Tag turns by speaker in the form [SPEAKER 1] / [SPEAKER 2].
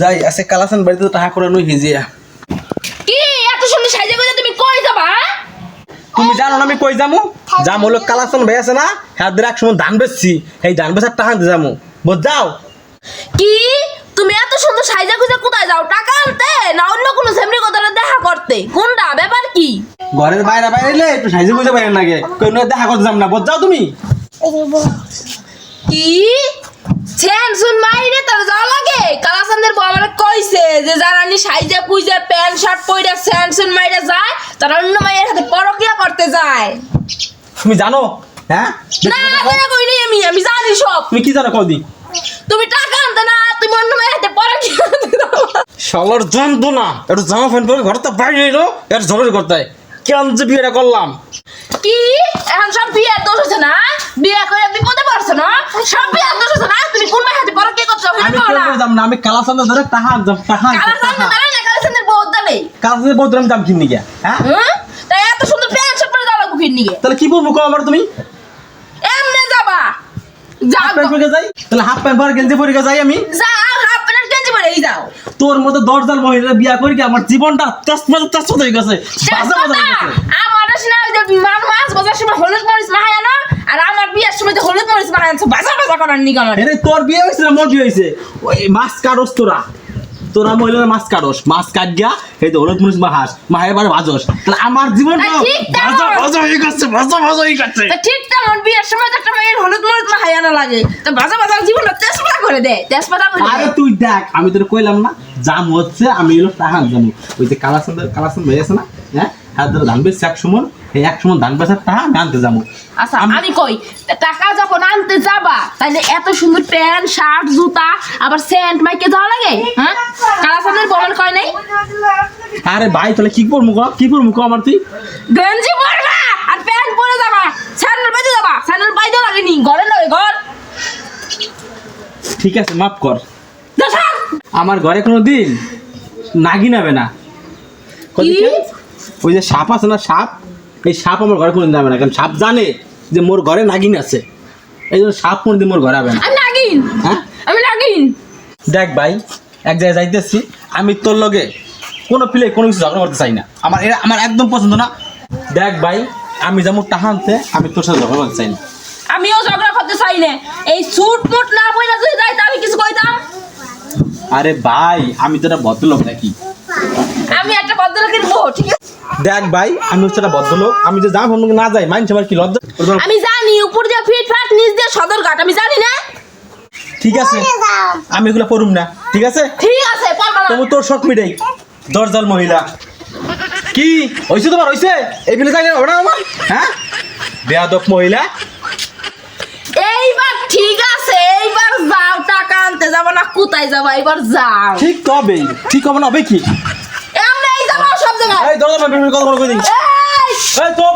[SPEAKER 1] যাই আছে কালাসান বাড়িতে টাকা করে নই হিজিয়া।
[SPEAKER 2] কি এত সুন্দর সাইজে কইরা তুমি কই যাবা?
[SPEAKER 1] তুমি জানো না আমি কই যামু? যাম হলো কালাসান ভাই আছে না, হ্যাঁ এক সময় ধান বেচছি, এই ধান বেচার টাকা আনতে যামু। বুঝাও
[SPEAKER 2] কি তুমি এত সুন্দর সাইজে কইরা কোথায় যাও? টাকা আনতে না অন্য কোনো সেমরি কথাটা দেখা করতে? কোনটা ব্যাপার কি?
[SPEAKER 1] ঘরের বাইরে বাইরে এলে একটু সাইজে বুঝে বাইরে লাগে, কই নয় দেখা করতে যাম না। বুঝাও তুমি
[SPEAKER 2] কি সেনসুন মাইরে তার যাওয়া লাগে? কালাসানদের বউ আমারে কইছে যে যারা নি সাইজে কুইজে প্যান্ট শার্ট পইরা সেনসুন মাইরে যায় তারা অন্য মাইয়ের সাথে পরকিয়া করতে যায়।
[SPEAKER 1] তুমি জানো? হ্যাঁ
[SPEAKER 2] না না কইনি আমি জানি সব।
[SPEAKER 1] তুমি কি জানো কদি?
[SPEAKER 2] তুমি টাকা আনতে না তুমি অন্য মাইয়ের সাথে পরকিয়া করতে যাও।
[SPEAKER 1] শালার জানতো না একটু জামা প্যান্ট পরে ঘর তো বাইরে এলো এর ঝগড়া করতে কেন যে বিয়েটা করলাম।
[SPEAKER 2] কি এখন সব বিয়ে দোষ হচ্ছে না? বিয়ে করে বিপদে পড়ছো না? সব বিয়ে দোষ হচ্ছে না? তুমি কোন মাইয়ের সাথে পরকিয়া করছো?
[SPEAKER 1] আমি কেন যাম না, আমি কালাসান ধরে টাকা আনতাম টাকা
[SPEAKER 2] কালাসান দাঁড়া না কালাসানদের বউ দাঁড়ে।
[SPEAKER 1] কালাসানের বহুত দাম দাম কিনি গিয়া। হ্যাঁ
[SPEAKER 2] তাই এত সুন্দর প্যান্ট শার্ট পরে যাওয়া লাগবে নিয়ে
[SPEAKER 1] তাহলে কি বলবো কো আমার তুমি?
[SPEAKER 2] এমনে যাবা যাও
[SPEAKER 1] হাফ প্যান্ট পরে যাই, তাহলে হাফ প্যান্ট পরে গেঞ্জি পরে যাই আমি।
[SPEAKER 2] যাও হাফ প্যান্ট গেঞ্জি পরে যাও।
[SPEAKER 1] তোর মতো দরজাল মহিলা বিয়া করে কি আমার জীবনটা তেজপাতা তেজপাতা হয়ে গেছে, বাজা বাজা হয়ে গেছে।
[SPEAKER 2] আমার আসলে ওই যে মাছ বাজার সময় হলুদ মরিচ মাহায় না, আর আমার বিয়ের সময় তো হলুদ মরিচ মাহায় আনছো বাজা বাজা করার নিগা আমার।
[SPEAKER 1] আরে তোর বিয়ে হয়েছে না মোর বিয়ে হয়েছে? ওই মাছ কাটস তোরা মহিলারা মাছ কাটস, মাছ কাট গিয়া এই তো হলুদ মরিচ মাহায় এবার ভাজস, তাহলে আমার জীবনটা বাজা বাজা হয়ে গেছে, বাজা বাজা হয়ে গেছে।
[SPEAKER 2] তা ঠিক তেমন বিয়ের সময় তো একটা মেয়ের হলুদ মরিচ মাহায় আনা লাগে, তা বাজা বাজা জীবনটা তেজপাতা করে দেয়, তেজপাতা করে
[SPEAKER 1] আরে
[SPEAKER 2] দেয়।
[SPEAKER 1] তুই দেখ আমি তোর কইলাম না জাম হচ্ছে, আমি এলো টাকা জানো ওই যে কালাসান হয়ে আছে না, হ্যাঁ হ্যাঁ ধরো ধান বেচছে এক সময়, এই এক সময় ধান বেচার টাকা আমি আনতে যাবো।
[SPEAKER 2] আচ্ছা আমি কই টাকা যখন আনতে যাবা তাইলে এত সুন্দর প্যান্ট শার্ট জুতা আবার সেন্ট মাইকে যাওয়া লাগে? হ্যাঁ কালাসানের বমন কয় নাই?
[SPEAKER 1] আরে ভাই তাহলে কি করবো কো আমার তুই?
[SPEAKER 2] গঞ্জি পরবা আর প্যান্ট পরে যাবা, স্যান্ডেল বাইতে যাবা, স্যান্ডেল বাইতে লাগেনি ঘরে নয় ঘর।
[SPEAKER 1] ঠিক আছে মাফ কর,
[SPEAKER 2] দেখা
[SPEAKER 1] আমার ঘরে কোনো দিন নাগিন হবে না।
[SPEAKER 2] কি?
[SPEAKER 1] ওই যে সাপ আছে না, সাপ, এই সাপ আমার ঘরে কোনোদিন যাবে না, কারণ সাপ জানে যে মোর ঘরে নাগিন আছে, এই জন্য সাপ কোনোদিন মোর ঘরে হবে না।
[SPEAKER 2] আমি নাগিন,
[SPEAKER 1] হ্যাঁ
[SPEAKER 2] আমি নাগিন।
[SPEAKER 1] দেখ ভাই এক জায়গায় যাইতেছি, আমি তোর লগে কোনো কোনো কিছু ঝগড়া করতে চাই না, আমার একদম পছন্দ না। দেখ ভাই আমি যেমন টাকা আনতে আমি তোর সাথে ঝগড়া করতে চাই না।
[SPEAKER 2] আমিও ঝগড়া করতে চাই না, এই স্যুট মুট না পইরা যদি যাইতে আমি কিছু কইতাম?
[SPEAKER 1] আরে ভাই আমি তো একটা ভদ্রলোক নাকি?
[SPEAKER 2] আমি একটা ভদ্রলোকের বউ, ঠিক আছে?
[SPEAKER 1] দেখ ভাই আমি হচ্ছে একটা ভদ্রলোক, আমি যে যা ভাবনা না যাই মাইন সবার কি লজ্জা।
[SPEAKER 2] আমি জানি উপর দিয়ে ফিট ফাট নিচ দিয়ে সদরঘাট, আমি জানি না।
[SPEAKER 1] ঠিক আছে আমি এগুলো পড়ুম না, ঠিক আছে?
[SPEAKER 2] ঠিক আছে পারবা না।
[SPEAKER 1] তুমি তোর শখ মিটাই দরজাল মহিলা। কি হয়েছে তোমার হয়েছে? এই বিলে যাই হবে না আমার, হ্যাঁ বেয়াদব মহিলা।
[SPEAKER 2] এইবার ঠিক আছে, এইবার যাও, টাকা আনতে যাবো না কোথায় যাবো, এইবার যাও।
[SPEAKER 1] ঠিক হবে না হবে কি?
[SPEAKER 2] এমনি যাবো সব জায়গায়।
[SPEAKER 1] এই দরজা কথা বলে কই দিই।
[SPEAKER 2] এই!
[SPEAKER 1] এই তো